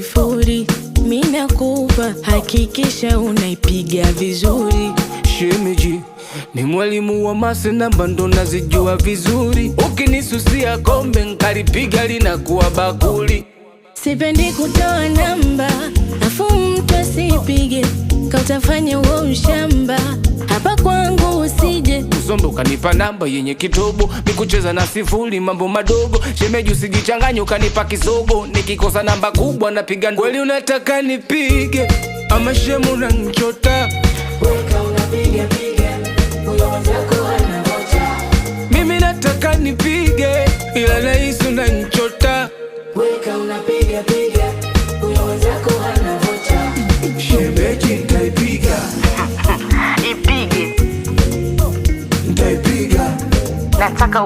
0. Mimi nakupa, hakikisha unaipiga vizuri. Shemeji ni mwalimu wa mase namba ndo nazijua vizuri. Ukinisusia kombe nkalipiga linakuwa bakuli. Sipendi kutoa namba, afu mtu asipige, kautafanya uo ushamba. Hapa kwangu usije uzombe ukanipa namba yenye kitobo, mikucheza na 0 mambo madogo. Shemeji usijichanganye ukanipa kisogo, nikikosa namba kubwa napiga. Kweli unataka nipige ama shemu unanichota? weka unapiga piga, huyo wenzako anavocha. Mimi nataka nipige ila nahisi unanichota. Weka unapiga piga, huyo wenzako anavocha. Shemeji nitaipiga. Ipige, Nitaipiga. nataka